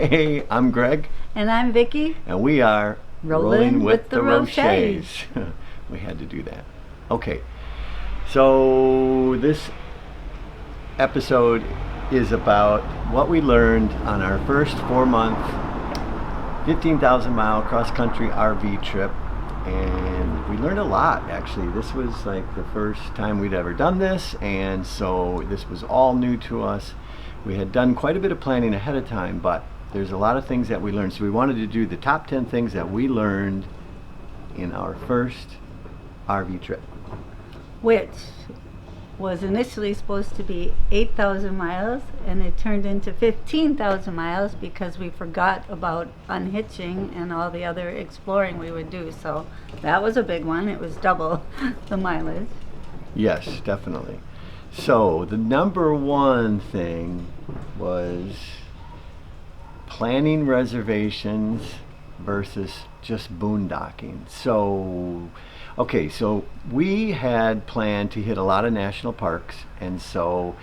Hey, I'm Greg, And I'm Vicky. and we are Rollin' with the Roche'z. We had to do that. Okay, so this episode is about what we learned on our first 4-month, 15,000 mile cross country RV trip. And we learned a lot, actually. This was like the first time we'd ever done this, and so this was all new to us. We had done quite a bit of planning ahead of time, but there's a lot of things that we learned. So we wanted to do the top 10 things that we learned in our first RV trip. Which was initially supposed to be 8,000 miles, and it turned into 15,000 miles because we forgot about unhitching and all the other exploring we would do. So that was a big one. It was double the mileage. Yes, definitely. So the number one thing was planning reservations versus just boondocking. So we had planned to hit a lot of national parks, and so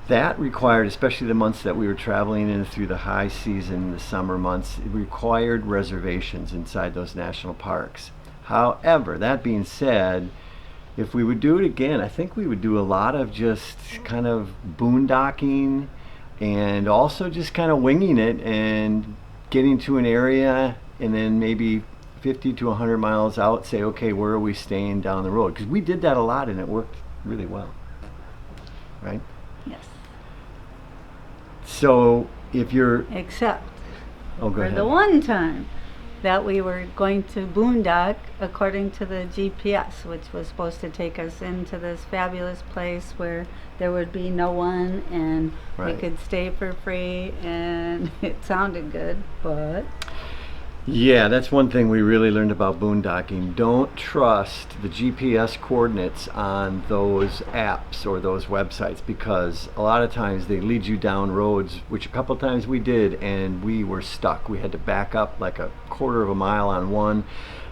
that required, especially the months that we were traveling in through the high season, the summer months, it required reservations inside those national parks. However, that being said, if we would do it again, I think we would do a lot of just kind of boondocking and also just kind of winging it and getting to an area and then maybe 50 to 100 miles out say, okay, where are we staying down the road? Because we did that a lot and it worked really well, right? Yes. So if you're... Except Oh, go for ahead. the one time that we were going to boondock according to the GPS, which was supposed to take us into this fabulous place where there would be no one and we Right. could stay for free, and it sounded good, but Yeah, that's one thing we really learned about boondocking. Don't trust the GPS coordinates on those apps or those websites, because a lot of times they lead you down roads, which a couple times we did, and we were stuck. We had to back up like a quarter of a mile on one.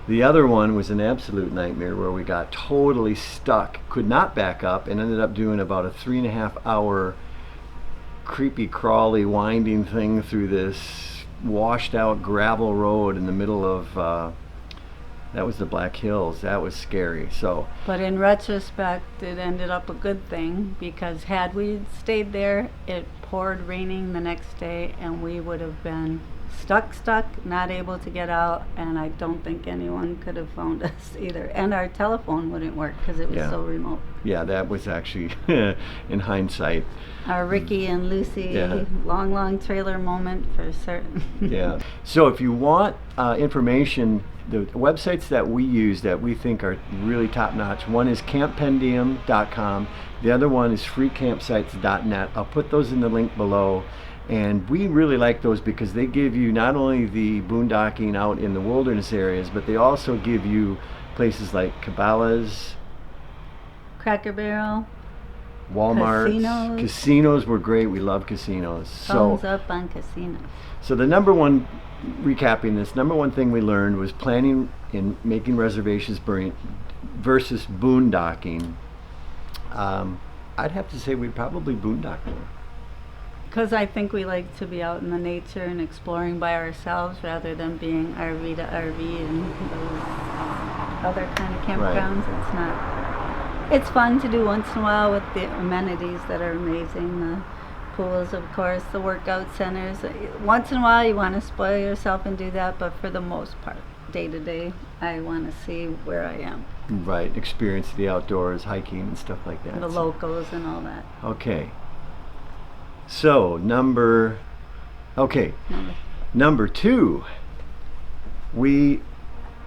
The other one was an absolute nightmare where we got totally stuck, could not back up, and ended up doing about a 3.5 hour creepy crawly winding thing through this washed out gravel road in the middle of that was the Black Hills. That was scary. So in retrospect it ended up a good thing, because had we stayed there, it poured raining the next day and we would have been stuck, not able to get out, and I don't think anyone could have found us either. And our telephone wouldn't work because it was Yeah. so remote. yeah, that was actually in hindsight. Our Ricky and Lucy Yeah. long trailer moment for certain. Yeah. So if you want information, the websites that we use that we think are really top notch, one is camppendium.com. The other one is freecampsites.net. I'll put those in the link below. And we really like those because they give you not only the boondocking out in the wilderness areas, but they also give you places like Cabela's, Cracker Barrel, Walmart. Casinos. Casinos were great. We love casinos. thumbs up on casinos. So the number one, recapping this, number one thing we learned was planning and making reservations versus boondocking. I'd have to say we'd probably boondock more. Because I think we like to be out in the nature and exploring by ourselves rather than being RV to RV and those other kind of campgrounds. It's not. It's fun to do once in a while with the amenities that are amazing. The pools, of course, the workout centers. Once in a while you want to spoil yourself and do that, but for the most part, day to day, I want to see where I am. Right, experience the outdoors, hiking and stuff like that. The locals and all that. Okay. So number two, we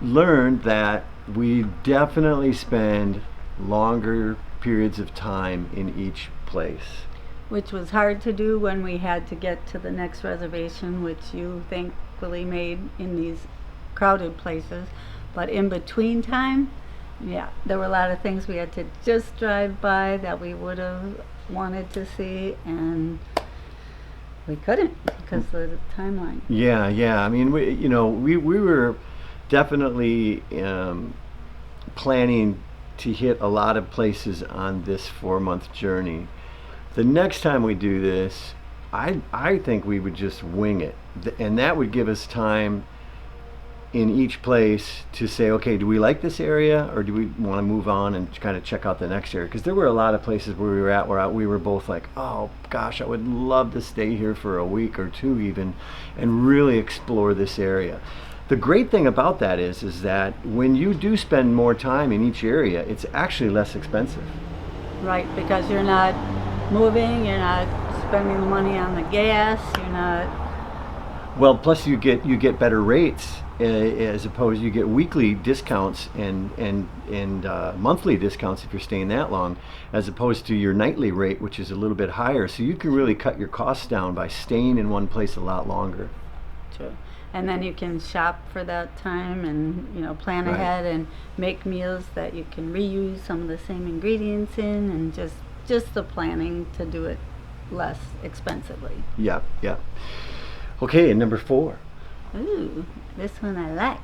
learned that we definitely spend longer periods of time in each place. Which was hard to do when we had to get to the next reservation, which you thankfully made in these crowded places. But in between time, yeah, there were a lot of things we had to just drive by that we would have wanted to see, and we couldn't because of the timeline. Yeah. I mean, we were definitely planning to hit a lot of places on this 4-month journey. The next time we do this, I think we would just wing it, and that would give us time in each place to say, okay, do we like this area, or do we want to move on and kind of check out the next area? Because there were a lot of places where we were at where we were both like, oh gosh, I would love to stay here for a week or two even, and really explore this area. The great thing about that is that when you do spend more time in each area, it's actually less expensive. Right, because you're not moving, you're not spending the money on the gas, you're not. Well, plus you get better rates, as opposed you get weekly discounts and monthly discounts if you're staying that long, as opposed to your nightly rate, which is a little bit higher. So you can really cut your costs down by staying in one place a lot longer. True. And then you can shop for that time and, you know, plan Right. ahead and make meals that you can reuse some of the same ingredients in, and just the planning to do it less expensively. Yeah, yeah. Okay, and number 4. Ooh, this one I like.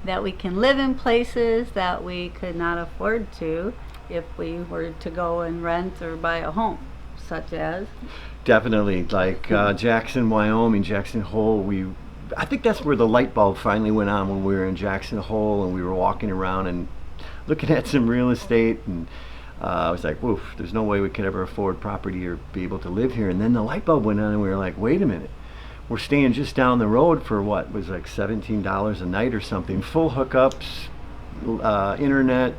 That we can live in places that we could not afford to if we were to go and rent or buy a home, such as. Definitely, like Jackson, Wyoming, Jackson Hole. I think that's where the light bulb finally went on when we were in Jackson Hole and we were walking around and looking at some real estate, and I was like, woof, there's no way we could ever afford property or be able to live here. And then the light bulb went on and we were like, wait a minute, we're staying just down the road for what was like $17 a night or something, full hookups, internet,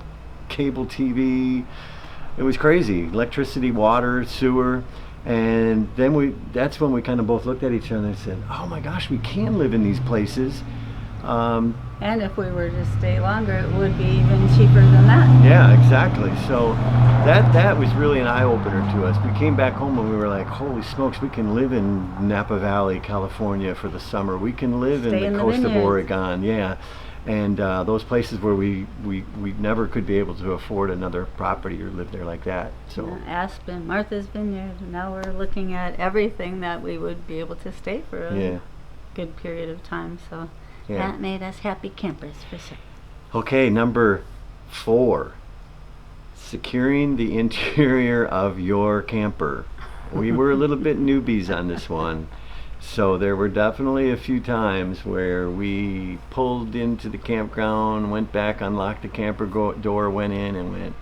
cable TV. It was crazy. Electricity, water, sewer. And then that's when we kind of both looked at each other and said, oh my gosh, we can live in these places. And if we were to stay longer, it would be even cheaper than that. Yeah, exactly. So that was really an eye-opener to us. We came back home and we were like, holy smokes, we can live in Napa Valley, California for the summer. We can live in the coast of Oregon. Yeah. And those places where we never could be able to afford another property or live there like that. So Aspen, Martha's Vineyard. Now we're looking at everything that we would be able to stay for a good period of time. So that made us happy campers for sure. Okay, number 4, securing the interior of your camper. We were a little bit newbies on this one. So there were definitely a few times where we pulled into the campground, went back, unlocked the camper door, went in, and went,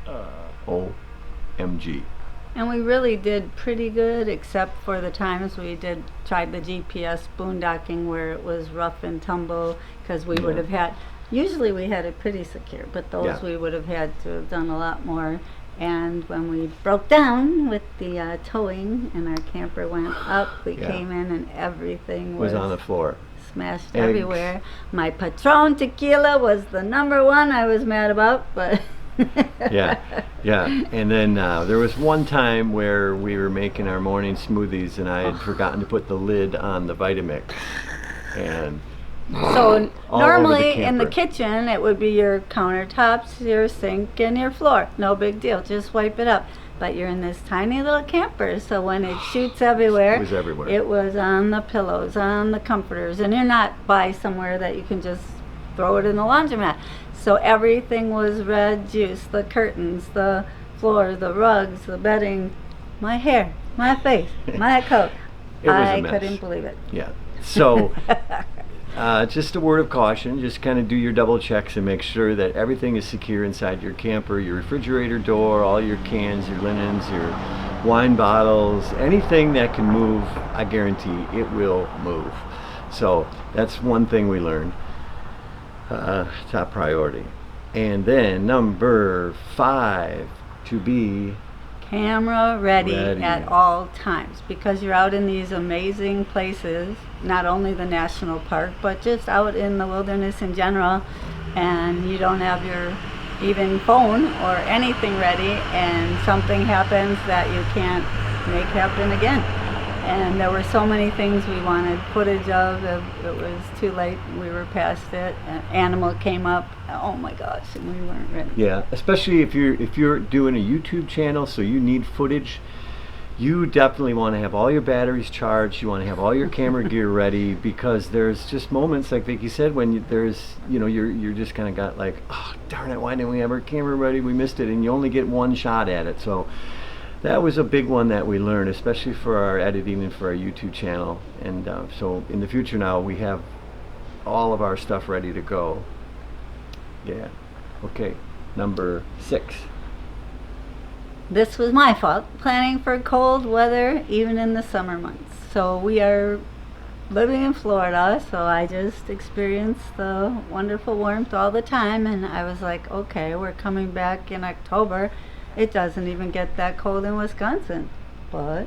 OMG. And we really did pretty good, except for the times we tried the GPS boondocking where it was rough and tumble, because we would have had, usually we had it pretty secure, but those we would have had to have done a lot more. And when we broke down with the towing and our camper went up, we came in and everything was on the floor. Smashed everywhere. My Patron tequila was the number one I was mad about, but yeah. And then there was one time where we were making our morning smoothies and I had forgotten to put the lid on the Vitamix. And so normally in the kitchen it would be your countertops, your sink, and your floor. No big deal, just wipe it up. But you're in this tiny little camper, so when it shoots everywhere, it was everywhere. It was on the pillows, on the comforters, and you're not by somewhere that you can just throw it in the laundromat. So everything was red juice, the curtains, the floor, the rugs, the bedding, my hair, my face, my coat. It was I a mess. couldn't believe it. Yeah. So just a word of caution, just kind of do your double checks and make sure that everything is secure inside your camper, your refrigerator door, all your cans, your linens, your wine bottles, anything that can move, I guarantee it will move. So that's one thing we learned, top priority. And then number 5, to be camera ready at all times, because you're out in these amazing places, not only the national park but just out in the wilderness in general, and you don't have your even phone or anything ready and something happens that you can't make happen again. And there were so many things we wanted footage of. It was too late, we were past it. An animal came up, oh my gosh, and we weren't ready. Yeah, especially if you're doing a YouTube channel, so you need footage. You definitely want to have all your batteries charged. You want to have all your camera gear ready, because there's just moments, like Vicki said, when you're just kind of got like, oh darn it, why didn't we have our camera ready? We missed it, and you only get one shot at it. So That was a big one that we learned, especially for our editing and for our YouTube channel. And so in the future now, we have all of our stuff ready to go. Yeah. Okay. Number 6. This was my fault, planning for cold weather even in the summer months. So we are living in Florida, so I just experienced the wonderful warmth all the time, and I was like, okay, we're coming back in October. It doesn't even get that cold in Wisconsin, but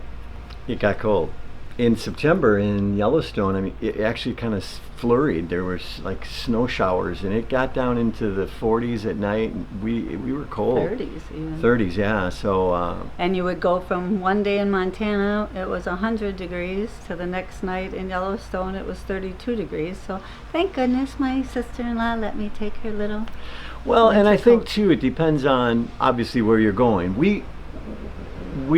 It got cold. In September in Yellowstone, I mean, it actually kind of flurried. There was like snow showers, and it got down into the 40s at night. And we were cold. 30s even. 30s, yeah. So And you would go from one day in Montana, it was 100 degrees, to the next night in Yellowstone, it was 32 degrees. So thank goodness my sister-in-law let me take her little well, and I winter think coat. too, it depends on obviously where you're going. We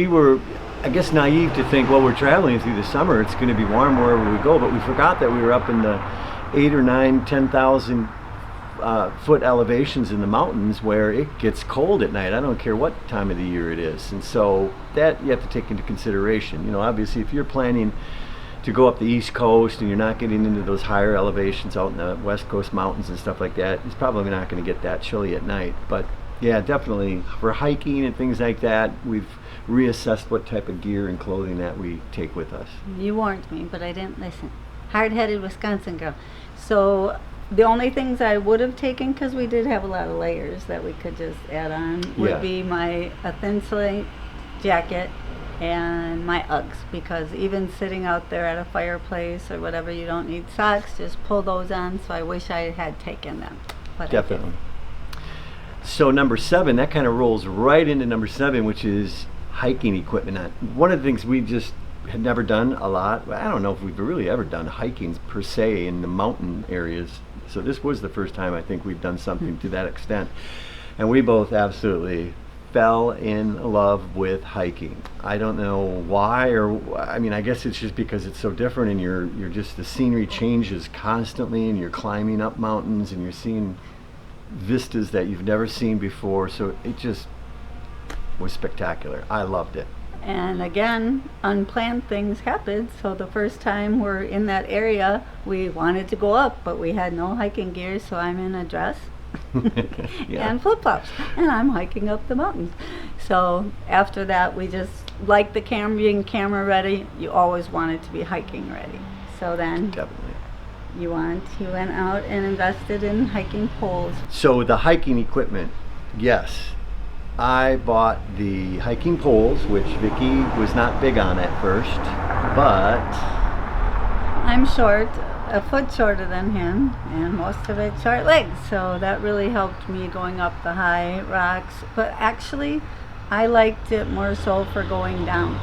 were, I guess, naive to think, well, we're traveling through the summer, it's going to be warm wherever we go, but we forgot that we were up in the 8 or 9, 10,000 foot elevations in the mountains where it gets cold at night. I don't care what time of the year it is, and so that you have to take into consideration. You know, obviously, if you're planning to go up the East Coast and you're not getting into those higher elevations out in the West Coast mountains and stuff like that, it's probably not going to get that chilly at night. But yeah, definitely for hiking and things like that, we've reassessed what type of gear and clothing that we take with us. You warned me, but I didn't listen. Hard-headed Wisconsin girl. So the only things I would have taken, because we did have a lot of layers that we could just add on, would Yeah. be a thin sling jacket and my Uggs, because even sitting out there at a fireplace or whatever, you don't need socks, just pull those on. So I wish I had taken them, but Definitely. So number 7, that kind of rolls right into number 7, which is hiking equipment. One of the things we just had never done a lot. I don't know if we've really ever done hiking per se in the mountain areas. So this was the first time I think we've done something to that extent. And we both absolutely fell in love with hiking. I don't know why, or I mean, I guess it's just because it's so different, and you're just, the scenery changes constantly, and you're climbing up mountains and you're seeing vistas that you've never seen before. So it just was spectacular. I loved it. And again, unplanned things happened. So the first time we're in that area, we wanted to go up, but we had no hiking gear. So I'm in a dress Yeah. and flip-flops, and I'm hiking up the mountains. So after that, we just, like the being camera ready, you always wanted to be hiking ready. So then Definitely. you went out and invested in hiking poles. So the hiking equipment, yes. I bought the hiking poles, which Vicky was not big on at first, but I'm short, a foot shorter than him, and most of it short legs, so that really helped me going up the high rocks. But actually, I liked it more so for going down,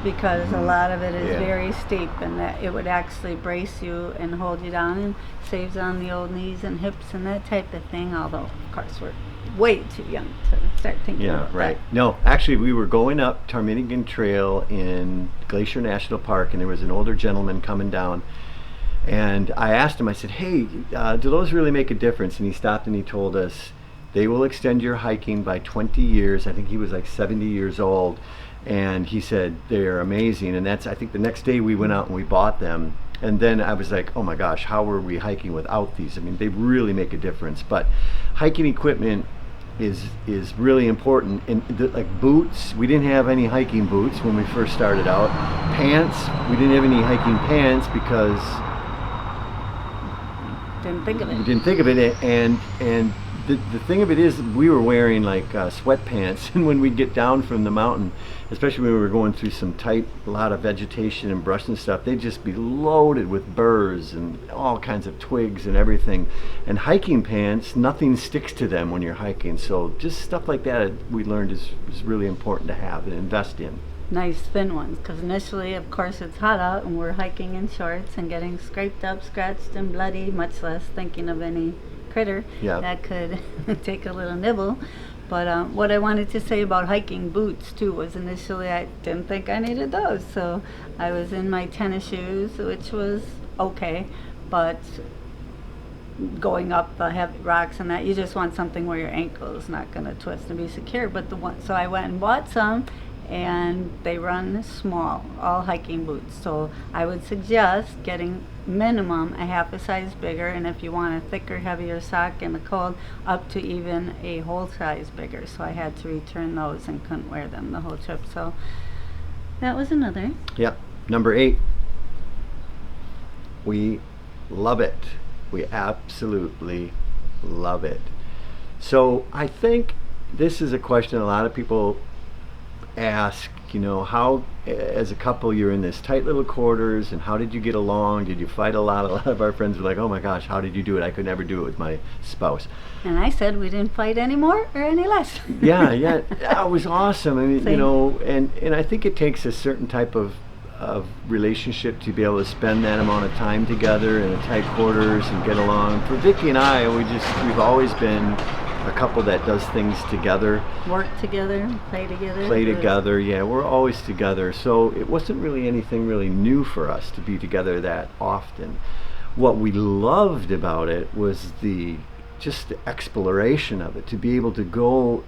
because a lot of it is Yeah. very steep, and that it would actually brace you and hold you down, and saves on the old knees and hips and that type of thing, although of course we're way too young to start thinking yeah, about right. that. No, actually, we were going up Ptarmigan Trail in Glacier National Park, and there was an older gentleman coming down. And I asked him, I said, hey, do those really make a difference? And he stopped and he told us, they will extend your hiking by 20 years. I think he was like 70 years old. And he said, they're amazing. And that's, I think the next day we went out and we bought them. And then I was like, oh my gosh, how were we hiking without these? I mean, they really make a difference. But hiking equipment is really important. And like boots, we didn't have any hiking boots when we first started out. Pants, we didn't have any hiking pants because Didn't think of we it. didn't think of it. And the thing of it is, we were wearing like sweatpants, and when we'd get down from the mountain, especially when we were going through some tight, a lot of vegetation and brush and stuff, they'd just be loaded with burrs and all kinds of twigs and everything. And hiking pants, nothing sticks to them when you're hiking. So just stuff like that we learned is really important to have and invest in. Nice thin ones, because initially, of course, it's hot out and we're hiking in shorts and getting scraped up, scratched, and bloody, much less thinking of any critter Yeah. that could take a little nibble. But what I wanted to say about hiking boots too was, initially I didn't think I needed those, so I was in my tennis shoes, which was okay, but going up the heavy rocks and that. You just want something where your ankle is not going to twist and be secure. But so I went and bought some, and they run small, all hiking boots. So I would suggest getting minimum a half a size bigger, and if you want a thicker, heavier sock in the cold, up to even a whole size bigger. So I had to return those and couldn't wear them the whole trip. So that was another. Yep. Number 8. We love it. We absolutely love it. So I think this is a question a lot of people ask, how as a couple you're in this tight little quarters, and how did you get along? Did you fight a lot? A lot of our friends were like, oh my gosh, how did you do it? I could never do it with my spouse. And I said we didn't fight any more or any less. yeah, it was awesome. I mean, Same. and I think it takes a certain type of relationship to be able to spend that amount of time together in a tight quarters and get along. For Vicki and I, we've always been a couple that does things together. Work together, play together. Play together, yeah. We're always together. So it wasn't really anything really new for us to be together that often. What we loved about it was just the exploration of it, to be able to go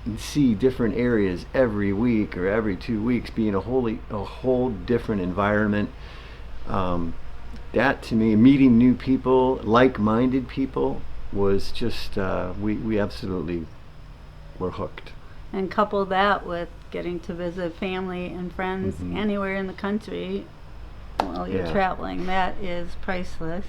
and see different areas every week or every 2 weeks, be in a whole different environment. That to me, meeting new people, like-minded people, was just we absolutely were hooked. And couple that with getting to visit family and friends anywhere in the country while you're traveling. That is priceless.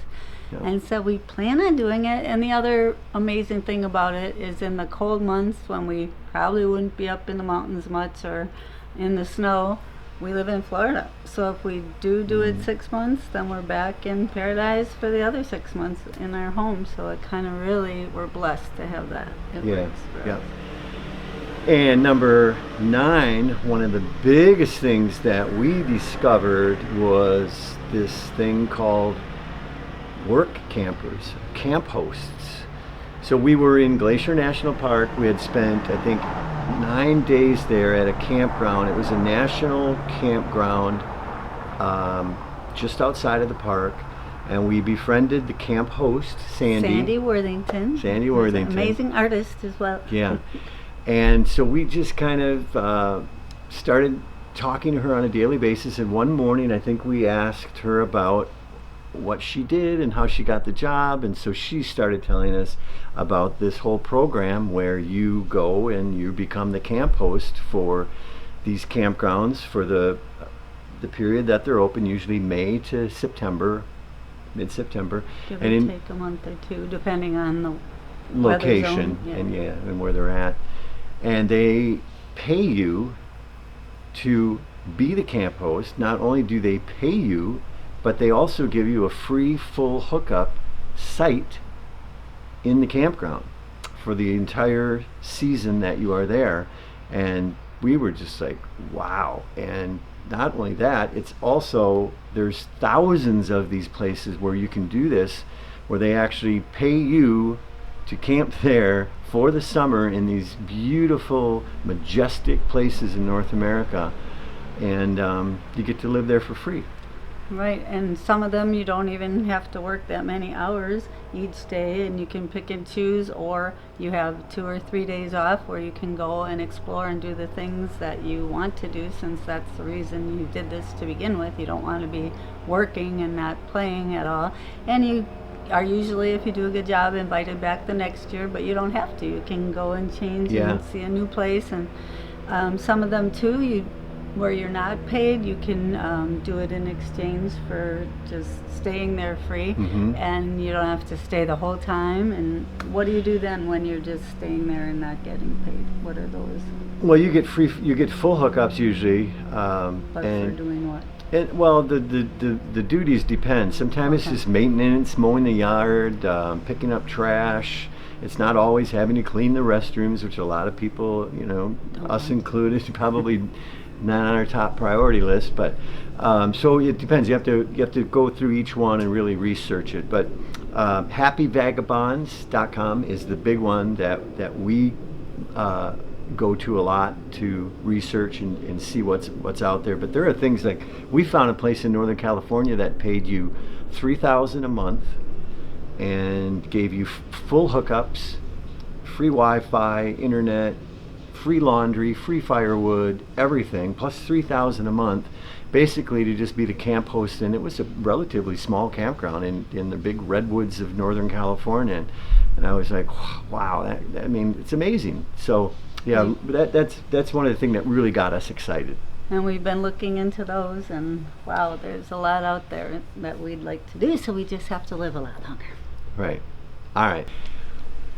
Yeah. And so we plan on doing it. And the other amazing thing about it is in the cold months when we probably wouldn't be up in the mountains much or in the snow, we live in Florida. So if we do it 6 months, then we're back in paradise for the other 6 months in our home. So it kind of really, we're blessed to have that. Yeah. And number 9, one of the biggest things that we discovered was this thing called work campers, camp hosts. So we were in Glacier National Park. We had spent, I think, 9 days there at a campground. It was a national campground just outside of the park, and we befriended the camp host, Sandy Worthington. Amazing artist as well. Yeah. And so we just kind of started talking to her on a daily basis, and one morning I think we asked her about what she did and how she got the job, and so she started telling us about this whole program where you go and you become the camp host for these campgrounds for the period that they're open, usually May to September, mid-September. Give or take a month or two, depending on the location and where they're at. And they pay you to be the camp host. Not only do they pay you, but they also give you a free full hookup site in the campground for the entire season that you are there. And we were just like, wow. And not only that, it's also, there's thousands of these places where you can do this, where they actually pay you to camp there for the summer in these beautiful, majestic places in North America. And you get to live there for free. Right, and some of them you don't even have to work that many hours each day, and you can pick and choose, or you have 2 or 3 days off where you can go and explore and do the things that you want to do, since that's the reason you did this to begin with. You don't want to be working and not playing at all. And you are usually, if you do a good job, invited back the next year, but you don't have to. You can go and change and see a new place. And some of them too, where you're not paid, you can do it in exchange for just staying there free, and you don't have to stay the whole time. And what do you do then when you're just staying there and not getting paid? What are those? Well, you get full hookups usually. But for doing what? Well, the duties depend. Sometimes it's just maintenance, mowing the yard, picking up trash. It's not always having to clean the restrooms, which a lot of people, us included, probably not on our top priority list. But so it depends. You have to go through each one and really research it. But happyvagabonds.com is the big one that we go to a lot to research and see what's out there. But there are things like, we found a place in Northern California that paid you $3,000 a month and gave you full hookups, free Wi-Fi, internet, free laundry, free firewood, everything, plus $3,000 a month, basically to just be the camp host. And it was a relatively small campground in the big redwoods of Northern California. And I was like, wow, I mean, it's amazing. So yeah, that's one of the things that really got us excited. And we've been looking into those, and wow, there's a lot out there that we'd like to do, so we just have to live a lot longer. Right. All right.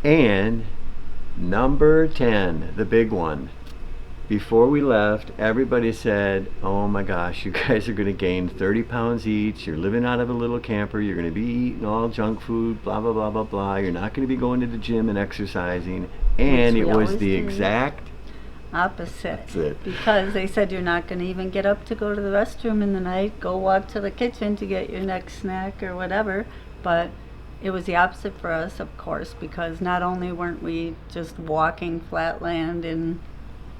And number 10, the big one. Before we left, everybody said, oh my gosh, you guys are going to gain 30 pounds each. You're living out of a little camper. You're going to be eating all junk food, blah, blah, blah, blah, blah. You're not going to be going to the gym and exercising. And it was the exact opposite. That's it. Because they said you're not going to even get up to go to the restroom in the night, go walk to the kitchen to get your next snack or whatever. But it was the opposite for us, of course, because not only weren't we just walking flat land in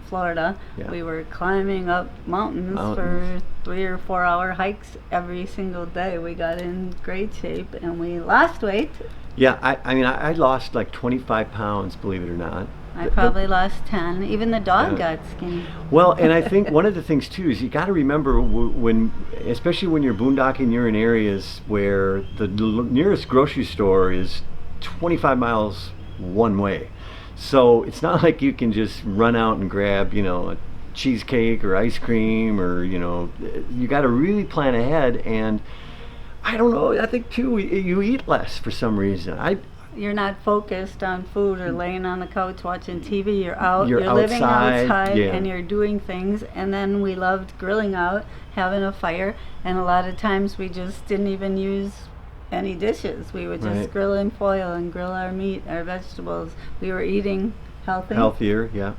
Florida, we were climbing up mountains for 3 or 4 hour hikes every single day. We got in great shape and we lost weight. Yeah, I mean, I lost like 25 pounds, believe it or not. I probably lost 10. Even the dog got skinny. Well, and I think one of the things too is you got to remember when, especially when you're boondocking, you're in areas where the nearest grocery store is 25 miles one way. So it's not like you can just run out and grab, a cheesecake or ice cream, or you got to really plan ahead. And I don't know, I think too you eat less for some reason. You're not focused on food or laying on the couch watching TV. You're out, you're living outside, yeah. And you're doing things. And then we loved grilling out, having a fire, and a lot of times we just didn't even use any dishes. We would just grill in foil and grill our meat, our vegetables. We were eating healthier, yeah.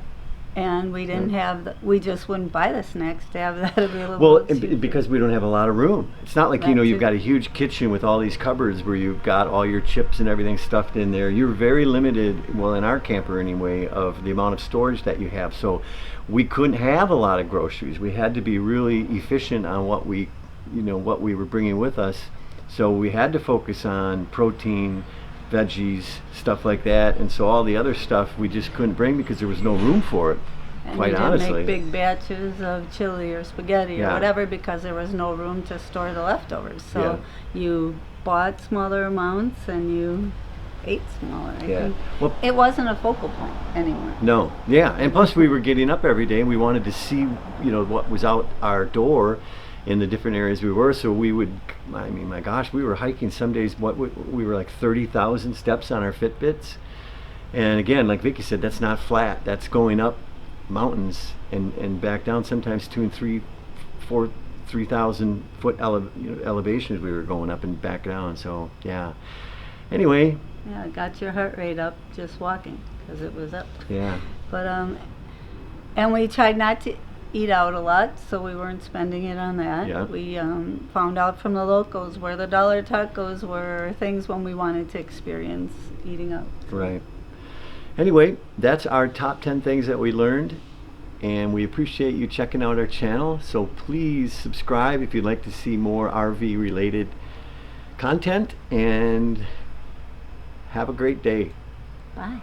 And we didn't we just wouldn't buy the snacks to have that available. Well, because we don't have a lot of room. It's not like, you've got a huge kitchen with all these cupboards where you've got all your chips and everything stuffed in there. You're very limited, well, in our camper anyway, of the amount of storage that you have. So we couldn't have a lot of groceries. We had to be really efficient on what we were bringing with us. So we had to focus on protein, veggies, stuff like that, and so all the other stuff we just couldn't bring because there was no room for it. And quite you didn't honestly, make big batches of chili or spaghetti or whatever because there was no room to store the leftovers. So you bought smaller amounts and you ate smaller. I think it wasn't a focal point anymore. No, and plus we were getting up every day and we wanted to see, what was out our door in the different areas we were. So we would, I mean, my gosh, we were hiking some days, we were like 30,000 steps on our Fitbits. And again, like Vicki said, that's not flat. That's going up mountains and back down, sometimes 2,000 and 3,000 foot elevations we were going up and back down. So yeah. Anyway. Yeah, it got your heart rate up just walking because it was up. Yeah. But and we tried not to eat out a lot, so we weren't spending it on that. Yeah. We found out from the locals where the dollar tacos were things when we wanted to experience eating out. Right. Anyway, that's our top 10 things that we learned, and we appreciate you checking out our channel. So please subscribe if you'd like to see more RV related content, and have a great day. Bye.